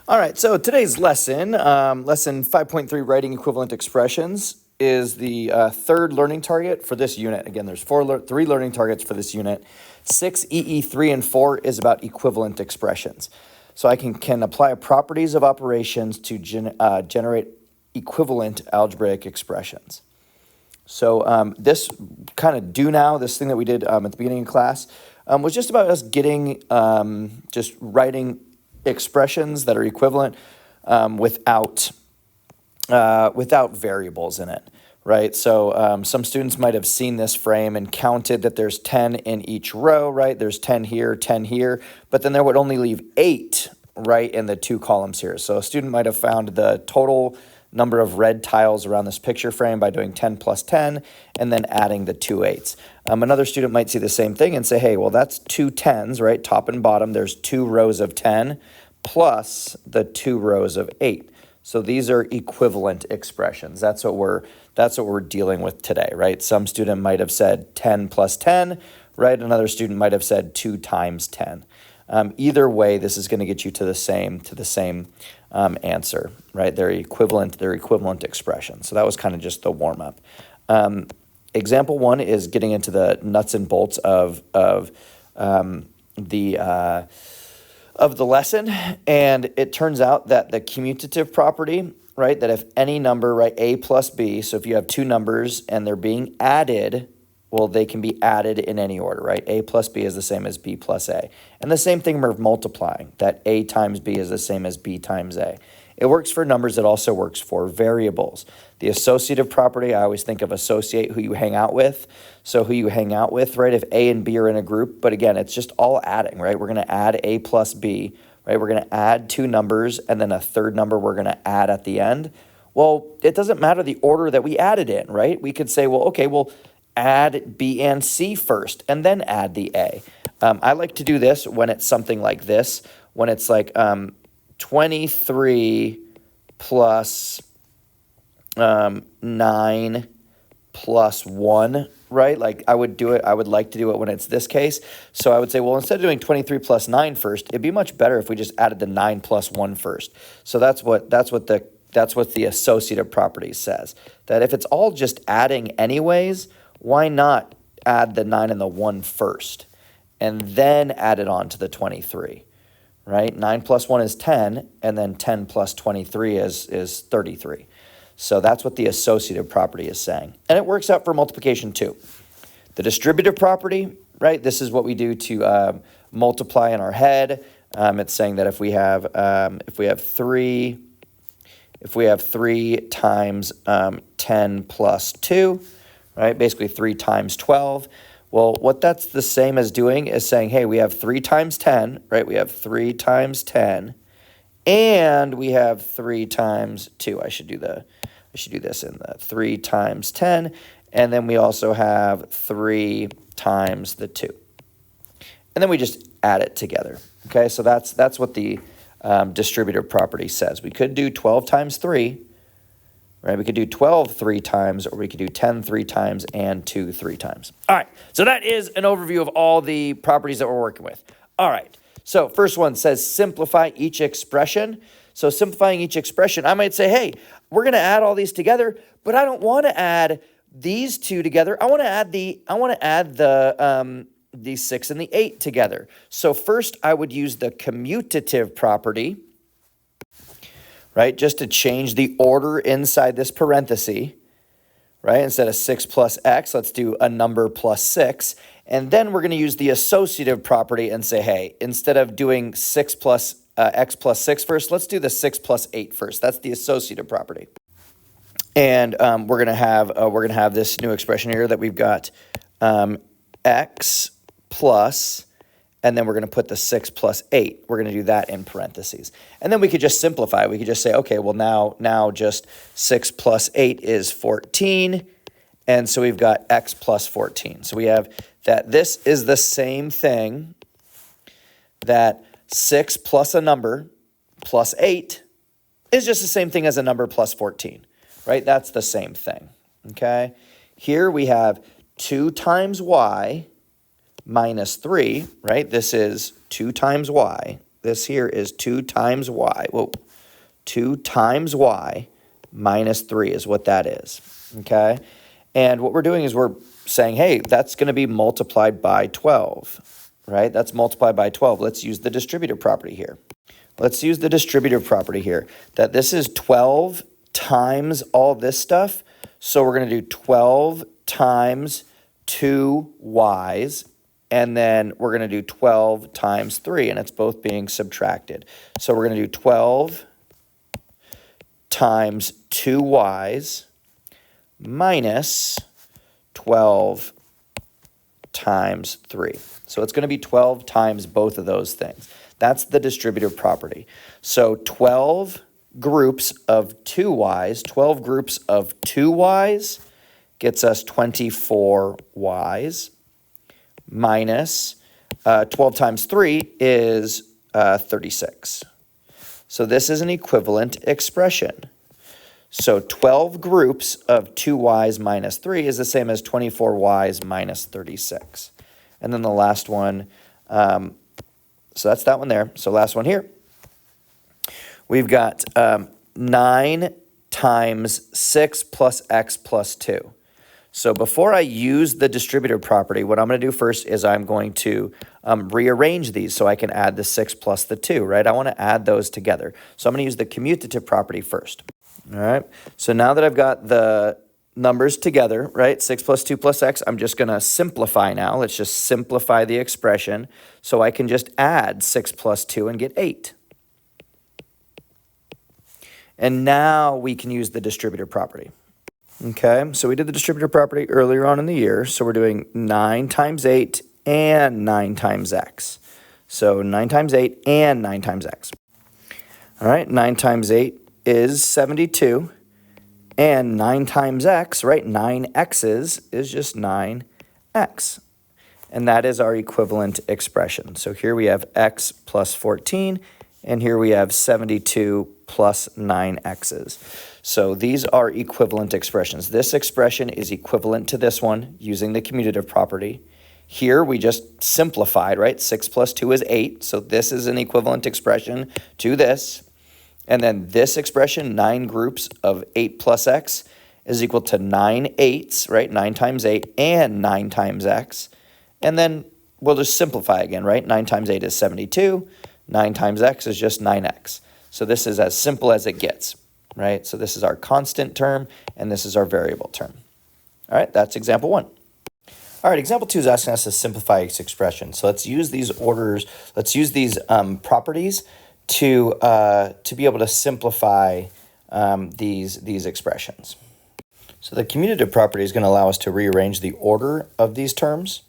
All right, so today's lesson, lesson 5.3, writing equivalent expressions, is the third learning target for this unit. Again, there's three learning targets for this unit. 6, EE 3, and 4 is about equivalent expressions. So I can apply properties of operations to generate equivalent algebraic expressions. So this kind of do now, this thing that we did at the beginning of class, was just about us getting, just writing expressions that are equivalent without variables in it, right? So some students might have seen this frame and counted that there's 10 in each row, right? There's 10 here, but then there would only leave 8, right, in the 2 columns here. So a student might have found the total number of red tiles around this picture frame by doing 10 plus 10 and then adding the 2 8s. Another student might see the same thing and say, hey, well, that's 2 10s, right? Top and bottom, there's 2 rows of 10 plus the 2 rows of 8. So these are equivalent expressions. That's what we're dealing with today, right? Some student might have said 10 plus 10, right? Another student might have said 2 times 10. Either way, this is going to get you to the same answer, right? They're equivalent expressions. So that was kind of just the warm up. Example 1 is getting into the nuts and bolts of the lesson, and it turns out that the commutative property, right? That if any number, right, a plus b. So if you have 2 numbers and they're being added, well, they can be added in any order, right? A plus b is the same as b plus a. And the same thing we're multiplying, that a times b is the same as b times a. It works for numbers. It also works for variables. The associative property, I always think of associate, who you hang out with. So who you hang out with, right? If a and b are in a group, but again, it's just all adding, right? We're going to add a plus b, right? We're going to add 2 numbers and then a third number we're going to add at the end. Well, it doesn't matter the order that we added in, right? We could say, well, okay, well, add b and c first and then add the a. I like to do this when it's something like this, when it's like 23 plus 9 plus 1, right? Like I would like to do it when it's this case. So I would say, well, instead of doing 23 plus 9 first, it'd be much better if we just added the 9 plus 1 first. So that's what the associative property says. That if it's all just adding anyways, why not add the 9 and the 1 first and then add it on to the 23, right? 9 plus 1 is 10, and then 10 plus 23 is 33. So that's what the associative property is saying. And it works out for multiplication too. The distributive property, right? This is what we do to multiply in our head. It's saying that if we have 3 times 10 plus 2, right? Basically 3 times 12. Well, what that's the same as doing is saying, hey, we have 3 times 10, right? We have 3 times 10, and we have 3 times 2. I should do this in the 3 times 10, and then we also have 3 times the 2. And then we just add it together, okay? So that's what the distributive property says. We could do 12 times 3, right? We could do 12 3 times, or we could do 10 3 times, and 2 3 times. All right, so that is an overview of all the properties that we're working with. All right, so first one says simplify each expression. So simplifying each expression, I might say, hey, we're going to add all these together, but I don't want to add these 2 together. I want to add the 6 and the 8 together. So first I would use the commutative property, right? Just to change the order inside this parenthesis, right? Instead of 6 plus x, let's do a number plus 6. And then we're going to use the associative property and say, hey, instead of doing 6 plus x plus 6 first, let's do the 6 plus 8 first. That's the associative property. And we're going to have this new expression here that we've got x plus, and then we're going to put the 6 plus 8. We're going to do that in parentheses. And then we could just simplify. We could just say, okay, well, now just 6 plus 8 is 14. And so we've got x plus 14. So we have that this is the same thing, that 6 plus a number plus 8 is just the same thing as a number plus 14, right? That's the same thing, okay? Here we have 2 times y minus 3, right? This is 2 times y This here is 2 times y. Whoa. 2 times y minus 3 is what that is, okay? And what we're doing is we're saying, hey, that's going to be multiplied by 12, right? That's multiplied by 12. Let's use the distributive property here. Let's use the distributive property here, that this is 12 times all this stuff. So we're going to do 12 times 2 y's, and then we're going to do 12 times 3, and it's both being subtracted. So we're going to do 12 times 2 y's minus 12 times 3. So it's going to be 12 times both of those things. That's the distributive property. So 12 groups of 2 y's, 12 groups of 2 y's gets us 24 y's minus 12 times 3 is 36. So this is an equivalent expression. So 12 groups of 2 y's minus 3 is the same as 24 y's minus 36. And then the last one, so that's that one there. So last one here. We've got 9 times 6 plus x plus 2. So before I use the distributive property, what I'm going to do first is I'm going to rearrange these so I can add the 6 plus the 2, right? I want to add those together. So I'm going to use the commutative property first. All right. So now that I've got the numbers together, right? 6 plus 2 plus x, I'm just going to simplify now. Let's just simplify the expression so I can just add 6 plus 2 and get 8. And now we can use the distributive property. Okay, so we did the distributive property earlier on in the year. So we're doing 9 times 8 and 9 times x. So 9 times 8 and 9 times x. All right, 9 times 8 is 72. And 9 times x, right, 9x's is just 9x. And that is our equivalent expression. So here we have x plus 14, and here we have 72 plus 9x's. So these are equivalent expressions. This expression is equivalent to this one using the commutative property. Here we just simplified, right? 6 plus 2 is 8. So this is an equivalent expression to this. And then this expression, 9 groups of 8 plus x, is equal to 9 eighths, right? 9 times 8 and 9 times x. And then we'll just simplify again, right? 9 times 8 is 72. 9 times x is just 9x. So this is as simple as it gets, right? So this is our constant term, and this is our variable term. All right, that's example 1. All right, example 2 is asking us to simplify its expression. So let's use these orders, let's use these properties to be able to simplify these expressions. So the commutative property is going to allow us to rearrange the order of these terms.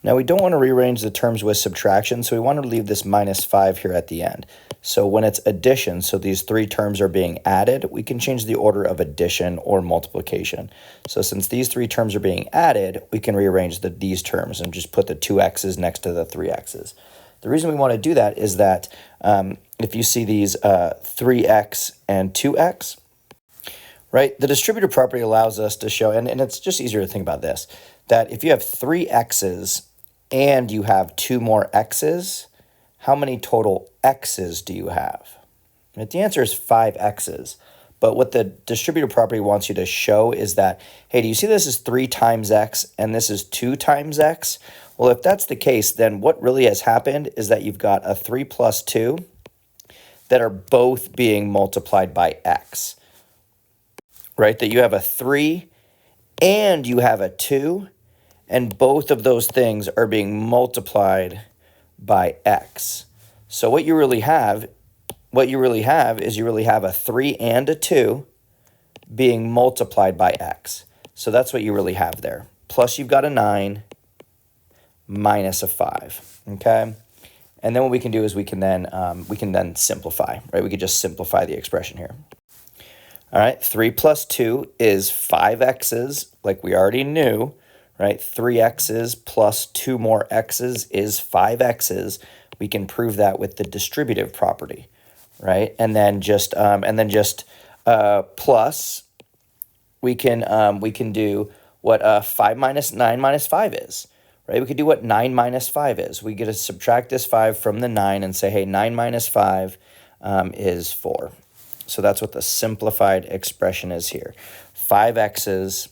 Now we don't want to rearrange the terms with subtraction, so we want to leave this minus 5 here at the end. So when it's addition, so these 3 terms are being added, we can change the order of addition or multiplication. So since these 3 terms are being added, we can rearrange these terms and just put the 2x's next to the 3x's. The reason we want to do that is that if you see these 3x and 2x, right, the distributive property allows us to show, and it's just easier to think about this, that if you have 3 x's and you have 2 more x's, how many total x's do you have? And the answer is 5 x's. But what the distributive property wants you to show is that, hey, do you see this is 3 times x and this is 2 times x? Well, if that's the case, then what really has happened is that you've got a 3 plus 2 that are both being multiplied by x, right? That you have a 3 and you have a 2, and both of those things are being multiplied by x. So what you really have is you really have a 3 and a 2 being multiplied by x. So that's what you really have there. Plus you've got a 9 minus a 5, okay? And then what we can do is we can then simplify, right? We could just simplify the expression here. All right, 3 plus 2 is 5x's, like we already knew, right? 3x's plus 2 more x's is 5x's. We can prove that with the distributive property, right? And then just plus, we can do what 5 minus 9 minus 5 is, right? We could do what 9 minus 5 is. We get to subtract this 5 from the 9 and say, hey, 9 minus 5 is 4. So that's what the simplified expression is here. 5x's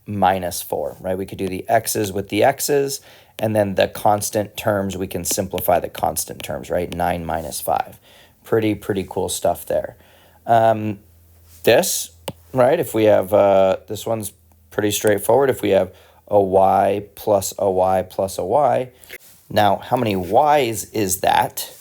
minus 4, right? We could do the x's with the x's, and then the constant terms, we can simplify the constant terms, right? 9 minus 5. Pretty cool stuff there. This, right, if we have, this one's pretty straightforward. If we have a y plus a y plus a y, now how many y's is that,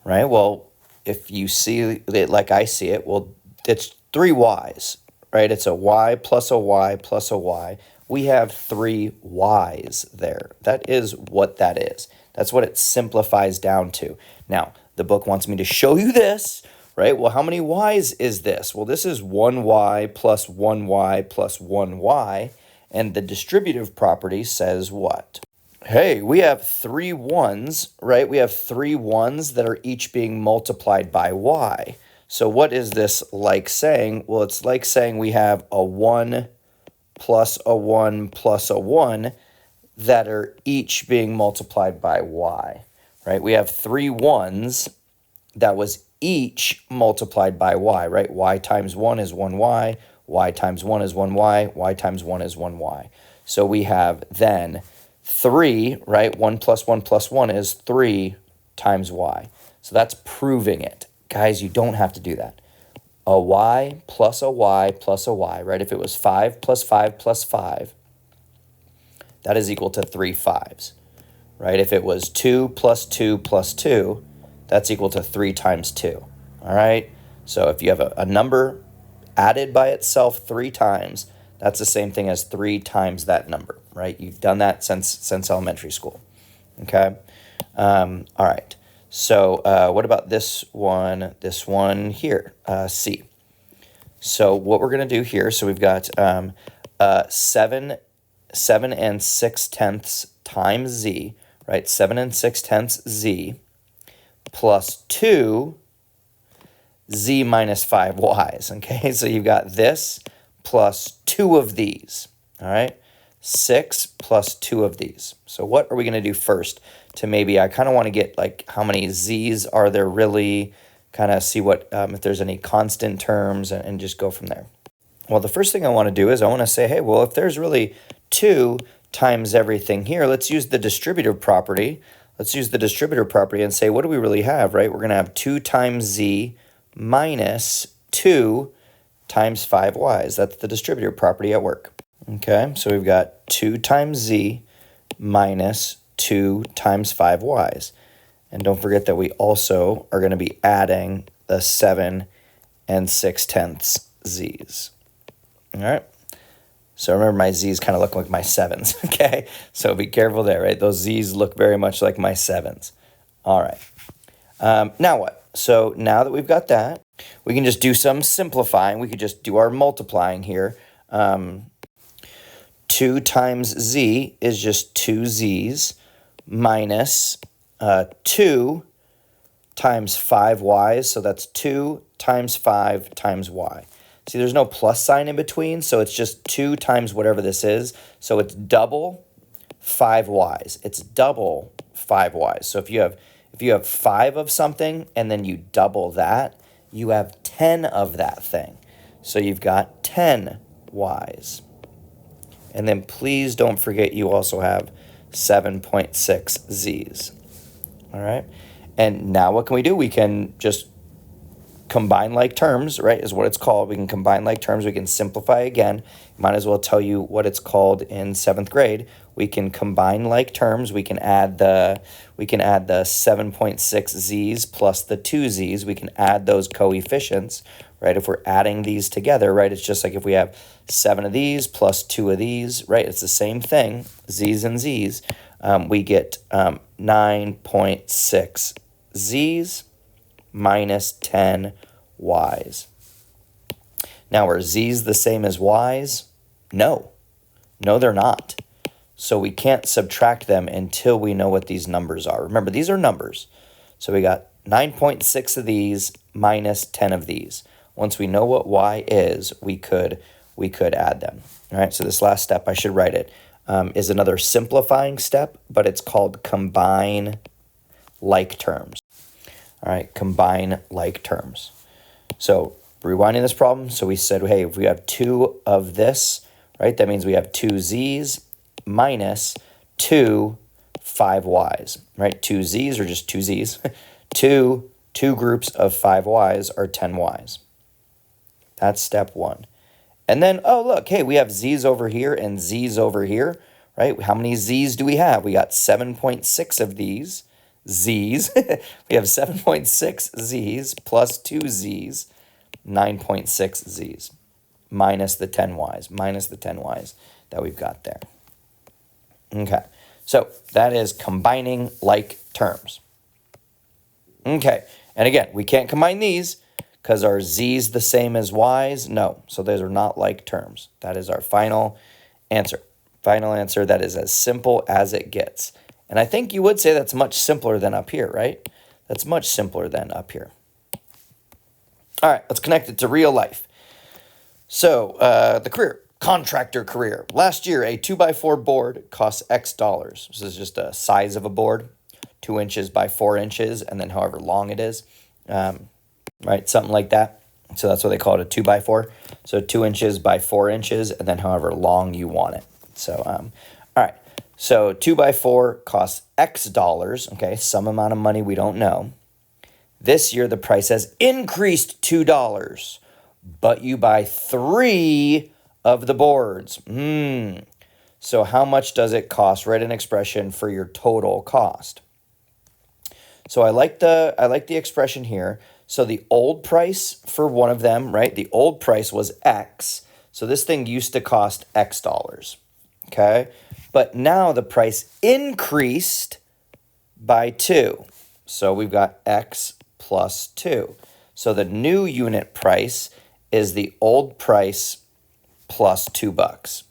right? Well, if you see it like I see it, well, it's 3 y's, right? It's a y plus a y plus a y. We have 3 y's there. That is what that is. That's what it simplifies down to. Now, the book wants me to show you this, right? Well, how many y's is this? Well, this is 1y plus 1y plus 1y, and the distributive property says what? Hey, we have 3 1's, right? We have 3 1's that are each being multiplied by y. So what is this like saying? Well, it's like saying we have a 1 plus a 1 plus a 1 that are each being multiplied by y, right? We have 3 1's that was each multiplied by y, right? Y times 1 is 1y, y times 1 is 1y, y times 1 is 1y. So we have then 3, right? 1 plus 1 plus 1 is 3 times y. So that's proving it. Guys, you don't have to do that. A y plus a y plus a y, right? If it was 5 plus 5 plus 5, that is equal to 3 5's, right? If it was 2 plus 2 plus 2, that's equal to 3 times 2, all right? So if you have a number added by itself 3 times, that's the same thing as 3 times that number, right? You've done that since elementary school, okay? All right. So what about this one here, C? So what we're going to do here, so we've got 7 and 6/10 times z, right? 7 and 6/10 z plus 2 z minus 5 y's, okay? So you've got this plus 2 of these, all right? 6 plus 2 of these. So what are we going to do first to maybe, I kind of want to get like how many z's are there really, kind of see what, if there's any constant terms and just go from there. Well, the first thing I want to do is I want to say, hey, well, if there's really 2 times everything here, let's use the distributive property. Let's use the distributive property and say, what do we really have, right? We're going to have 2 times z minus 2 times 5 y's. That's the distributive property at work. Okay, so we've got 2 times z minus 2 times 5 y's. And don't forget that we also are going to be adding the 7 and 6/10 z's. All right. So remember, my z's kind of look like my 7's, okay? So be careful there, right? Those z's look very much like my 7's. All right. Now what? So now that we've got that, we can just do some simplifying. We could just do our multiplying here. 2 times z is just 2 z's minus 2 times 5 y's. So that's 2 times 5 times y. See, there's no plus sign in between, so it's just 2 times whatever this is. So it's double 5 y's. It's double 5 y's. So if you have 5 of something and then you double that, you have 10 of that thing. So you've got 10 y's. And then please don't forget you also have 7.6 z's. All right? And now what can we do? We can just combine like terms, right, is what it's called. We can combine like terms. We can simplify again. Might as well tell you what it's called in 7th grade. We can combine like terms. We can add the 7.6 z's plus the 2 z's. We can add those coefficients, right? If we're adding these together, right, it's just like if we have 7 of these plus 2 of these, right? It's the same thing, z's and z's. We get 9.6 z's minus 10 y's. Now, are z's the same as y's? No. No, they're not. So we can't subtract them until we know what these numbers are. Remember, these are numbers. So we got 9.6 of these minus 10 of these. Once we know what y is, we could add them. All right, so this last step, I should write it. is another simplifying step, but it's called combine like terms. All right, combine like terms. So rewinding this problem, so we said, hey, if we have 2 of this, right, that means we have 2 z's minus 2 5y's, right? 2 z's are just 2 z's. two groups of 5y's are 10y's. That's step 1. And then, oh, look, hey, we have z's over here and z's over here, right? How many z's do we have? We got 7.6 of these z's. We have 7.6 z's plus 2 z's, 9.6 z's, minus the 10y's that we've got there. Okay, so that is combining like terms. Okay, and again, we can't combine these because are z's the same as y's? No, so those are not like terms. That is our final answer. Final answer, that is as simple as it gets. And I think you would say that's much simpler than up here, right? That's much simpler than up here. All right, let's connect it to real life. So the career, contractor career. Last year, a 2x4 board costs X dollars. This is just a size of a board, 2 inches by 4 inches, and then however long it is, right? Something like that. So that's what they call it, a 2x4. So 2 inches by 4 inches, and then however long you want it. So, all right. So 2x4 costs X dollars, okay, some amount of money we don't know. This year the price has increased $2, but you buy 3 of the boards. So how much does it cost? Write an expression for your total cost. So I like the expression here. So the old price for one of them, right? The old price was X. So this thing used to cost X dollars. Okay? But now the price increased by 2. So we've got X plus 2. So the new unit price is the old price plus $2.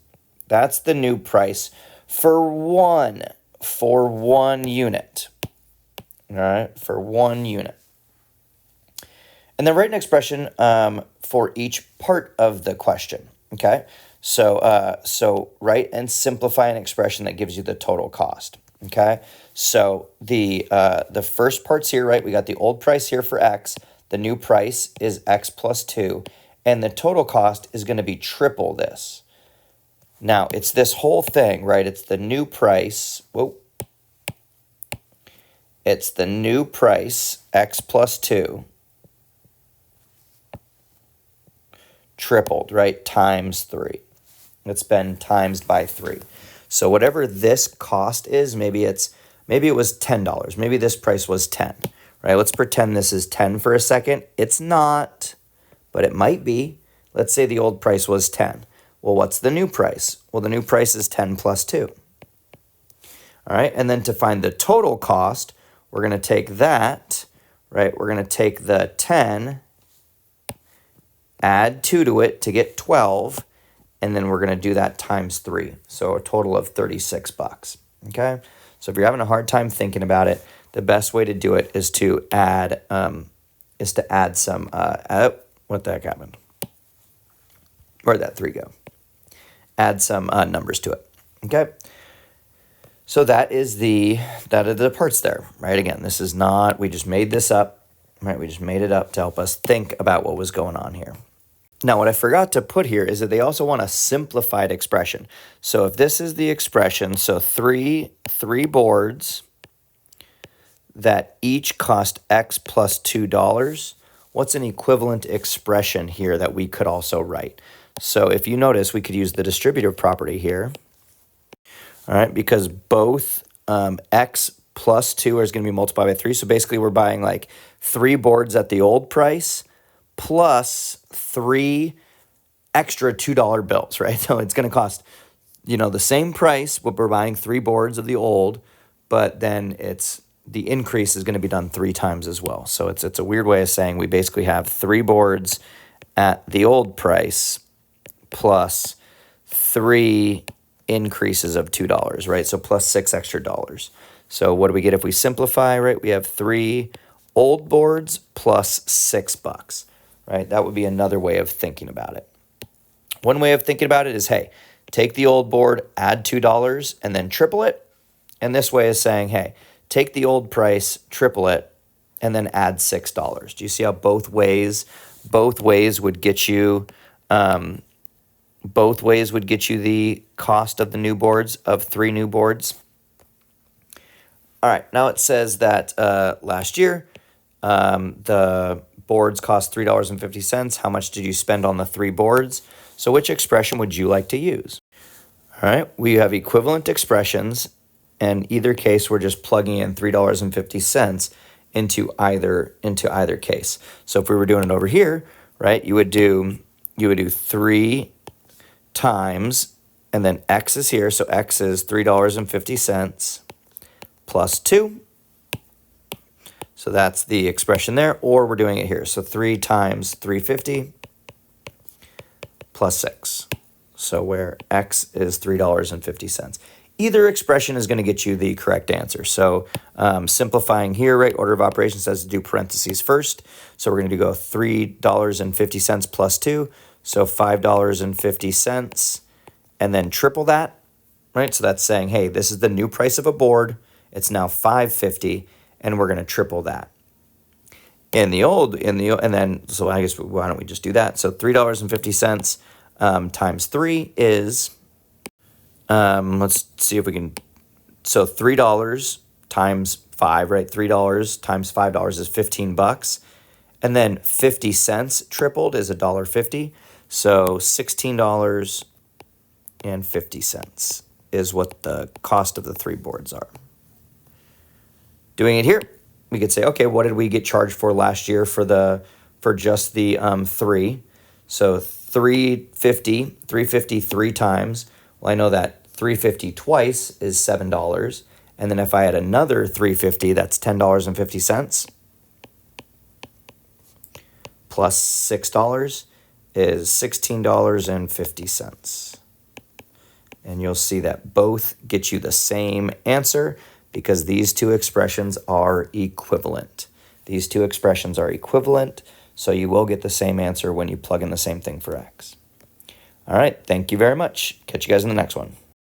That's the new price for one unit. All right, for 1 unit. And then write an expression for each part of the question. Okay, so write and simplify an expression that gives you the total cost. Okay, so the first part's here, right? We got the old price here for X. The new price is X plus 2, and the total cost is going to be triple this. Now it's this whole thing, right? It's the new price. Whoa. It's the new price, X plus 2, tripled, right, times 3. It's been times by 3. So whatever this cost is, maybe it was $10. Maybe this price was 10, right? Let's pretend this is 10 for a second. It's not, but it might be. Let's say the old price was 10. Well, what's the new price? Well, the new price is 10 plus 2. All right, and then to find the total cost, we're going to take that, right? We're going to take the 10, add 2 to it to get 12, and then we're going to do that times 3. So a total of $36, okay? So if you're having a hard time thinking about it, the best way to do it is to add some, what the heck happened? Where'd that 3 go? Add some numbers to it, okay? So that are the parts there, right? Again, this is not, we just made this up, right? We just made it up to help us think about what was going on here. Now, what I forgot to put here is that they also want a simplified expression. So if this is the expression, so three boards that each cost X plus $2, what's an equivalent expression here that we could also write? So if you notice, we could use the distributive property here. All right, because both X plus 2 is going to be multiplied by 3. So basically, we're buying like 3 boards at the old price plus 3 extra $2 bills, right? So it's going to cost, the same price, but we're buying 3 boards of the old, but then the increase is going to be done 3 times as well. So it's a weird way of saying we basically have 3 boards at the old price plus 3 increases of $2, right? So plus 6 extra dollars. So what do we get if we simplify, right? We have 3 old boards plus $6, right? That would be another way of thinking about it. One way of thinking about it is, hey, take the old board, add $2, and then triple it. And this way is saying, hey, take the old price, triple it, and then add $6. Do you see how both ways would get you the cost of the new boards, of 3 new boards? All right, now it says that last year the boards cost $3.50. How much did you spend on the 3 boards? So which expression would you like to use? All right, we have equivalent expressions. In either case, we're just plugging in $3.50 into either case. So if we were doing it over here, right, you would do 3 times, and then x is here, so x is $3.50 plus 2. So that's the expression there, or we're doing it here. So 3 times 350 plus 6. So where x is $3.50. Either expression is going to get you the correct answer. So simplifying here, right, order of operations says to do parentheses first. So we're going to go $3.50 plus 2, so $5.50, and then triple that, right? So that's saying, hey, this is the new price of a board. It's now $5.50, and we're going to triple that. And then, so I guess, why don't we just do that? So $3.50 times 3 is, let's see if we can, so $3 times 5, right? $3 times $5 is $15. And then 50 cents tripled is $1.50. So $16.50 is what the cost of the 3 boards are. Doing it here, we could say, okay, what did we get charged for last year for just the 3? So 350 3 times. Well, I know that 350 twice is $7. And then if I add another 350, that's $10.50. Plus $6 is $16.50. And you'll see that both get you the same answer because these 2 expressions are equivalent. These 2 expressions are equivalent, so you will get the same answer when you plug in the same thing for x. All right, thank you very much. Catch you guys in the next one.